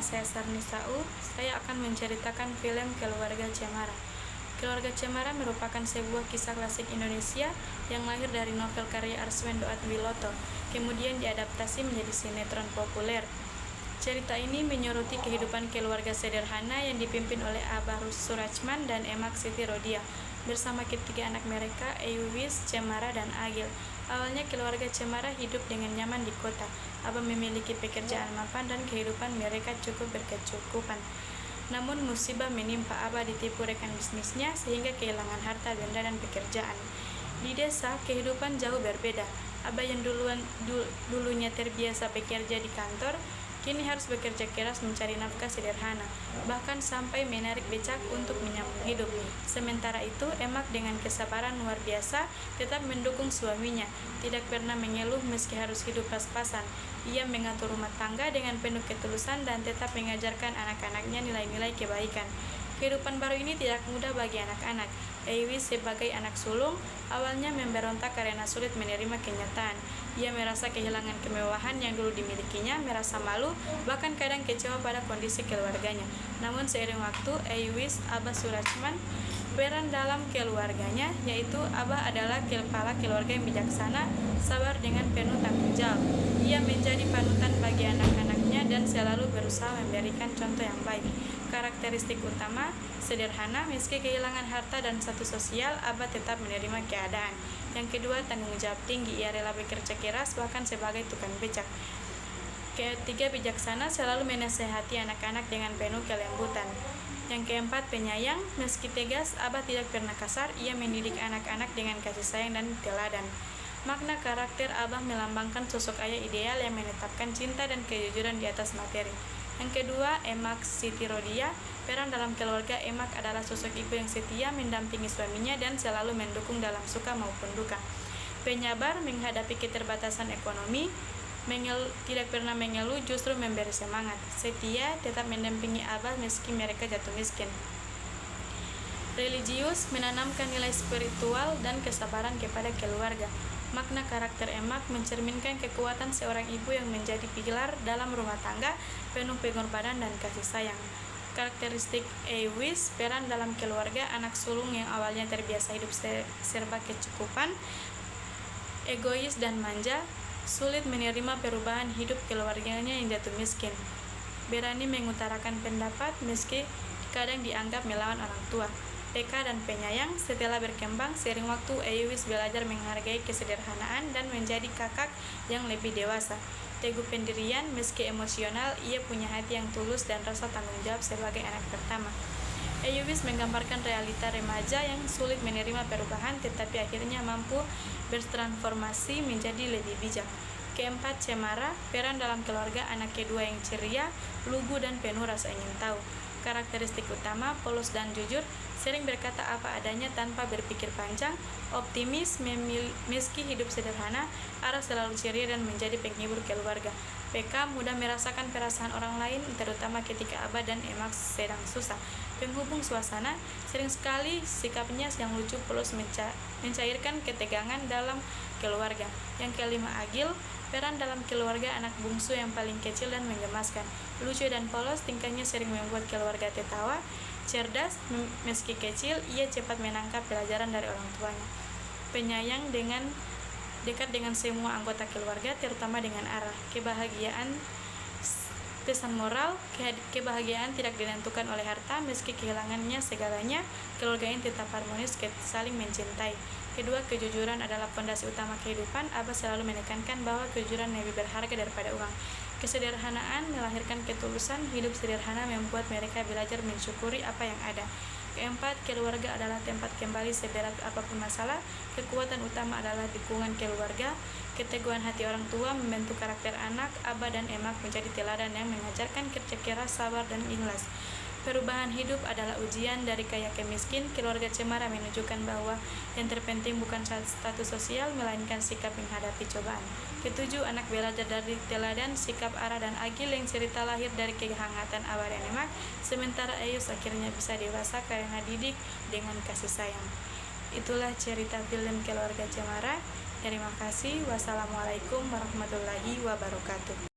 saya Sarni Saur. Saya akan menceritakan film Keluarga Cemara. Keluarga Cemara merupakan sebuah kisah klasik Indonesia yang lahir dari novel karya Arswendo Atwiloto, kemudian diadaptasi menjadi sinetron populer. Cerita ini menyoroti kehidupan keluarga sederhana yang dipimpin oleh Abah Surachman dan Emak Siti Rodia, bersama ketiga anak mereka, Eyuwis, Cemara, dan Agil. Awalnya keluarga Cemara hidup dengan nyaman di kota. Abah memiliki pekerjaan mapan dan kehidupan mereka cukup berkecukupan. Namun musibah menimpa Abah ditipu rekan bisnisnya sehingga kehilangan harta benda dan pekerjaan. Di desa, kehidupan jauh berbeda. Abah yang dulunya terbiasa bekerja di kantor, kini harus bekerja keras mencari nafkah sederhana, bahkan sampai menarik becak untuk menyambung hidup. Sementara itu, Emak dengan kesabaran luar biasa tetap mendukung suaminya, tidak pernah mengeluh meski harus hidup pas-pasan. Ia mengatur rumah tangga dengan penuh ketulusan dan tetap mengajarkan anak-anaknya nilai-nilai kebaikan. Kehidupan baru ini tidak mudah bagi anak-anak. Eyuwis sebagai anak sulung awalnya memberontak karena sulit menerima kenyataan. Ia merasa kehilangan kemewahan yang dulu dimilikinya, merasa malu, bahkan kadang kecewa pada kondisi keluarganya. Namun seiring waktu, Eyuwis, Abah Surachman, peran dalam keluarganya, yaitu Abah adalah kepala keluarga yang bijaksana, sabar dengan penuh tanggung jawab. Ia menjadi panutan bagi anak-anaknya dan selalu berusaha memberikan contoh yang baik. Karakteristik utama, sederhana, meski kehilangan harta dan status sosial, Abah tetap menerima keadaan. Yang kedua, tanggung jawab tinggi, ia rela bekerja keras bahkan sebagai tukang becak. Ketiga, bijaksana, selalu menasehati anak-anak dengan penuh kelembutan. Yang keempat, penyayang, meski tegas, Abah tidak pernah kasar, ia mendidik anak-anak dengan kasih sayang dan teladan. Makna karakter, Abah melambangkan sosok ayah ideal yang menetapkan cinta dan kejujuran di atas materi. Yang kedua, Emak Siti Rodia. Peran dalam keluarga Emak adalah sosok ibu yang setia, mendampingi suaminya dan selalu mendukung dalam suka maupun duka. Penyabar menghadapi keterbatasan ekonomi, tidak pernah mengeluh, justru memberi semangat. Setia, tetap mendampingi Abah meski mereka jatuh miskin. Religius, menanamkan nilai spiritual dan kesabaran kepada keluarga. Makna karakter Emak mencerminkan kekuatan seorang ibu yang menjadi pilar dalam rumah tangga, penuh pengorbanan dan kasih sayang. Karakteristik Eyuwis, peran dalam keluarga, anak sulung yang awalnya terbiasa hidup serba kecukupan, egois dan manja, sulit menerima perubahan hidup keluarganya yang jatuh miskin. Berani mengutarakan pendapat meski kadang dianggap melawan orang tua. Peka dan penyayang, setelah berkembang seiring waktu, Eyuwis belajar menghargai kesederhanaan dan menjadi kakak yang lebih dewasa. Teguh pendirian, meski emosional, ia punya hati yang tulus dan rasa tanggung jawab sebagai anak pertama. Eyuwis menggambarkan realita remaja yang sulit menerima perubahan tetapi akhirnya mampu bertransformasi menjadi lebih bijak. Keempat, Cemara, peran dalam keluarga, anak kedua yang ceria, lugu dan penuh rasa ingin tahu. Karakteristik utama, polos dan jujur, sering berkata apa adanya tanpa berpikir panjang, optimis, meski hidup sederhana, Ara selalu ceria dan menjadi penghibur keluarga. PK, mudah merasakan perasaan orang lain, terutama ketika Abah dan Emak sedang susah. Penghubung suasana, sering sekali sikapnya yang lucu polos mencairkan ketegangan dalam keluarga. Yang kelima, Agil, peran dalam keluarga, anak bungsu yang paling kecil dan menggemaskan. Lucu dan polos, tingkahnya sering membuat keluarga tertawa. Cerdas, meski kecil, ia cepat menangkap pelajaran dari orang tuanya. Penyayang, dekat dengan semua anggota keluarga, terutama dengan Ara. Kebahagiaan, pesan moral, kebahagiaan tidak ditentukan oleh harta, meski kehilangannya segalanya, keluarga ini tetap harmonis, saling mencintai. Kedua, kejujuran adalah fondasi utama kehidupan. Abah selalu menekankan bahwa kejujuran lebih berharga daripada uang. Kesederhanaan melahirkan ketulusan, hidup sederhana membuat mereka belajar mensyukuri apa yang ada. Keempat, keluarga adalah tempat kembali seberat apapun masalah. Kekuatan utama adalah dukungan keluarga. Keteguhan hati orang tua membentuk karakter anak. Abah dan Emak menjadi teladan yang mengajarkan kerja keras, sabar, dan ikhlas. Perubahan hidup adalah ujian dari kaya ke miskin. Keluarga Cemara menunjukkan bahwa yang terpenting bukan status sosial, melainkan sikap menghadapi cobaan. Ketujuh, anak belajar dari teladan sikap Ara dan Agil yang cerita lahir dari kehangatan Abah dan Emak, sementara Eyuwis akhirnya bisa dewasa karena didik dengan kasih sayang. Itulah cerita film Keluarga Cemara. Terima kasih. Wassalamualaikum warahmatullahi wabarakatuh.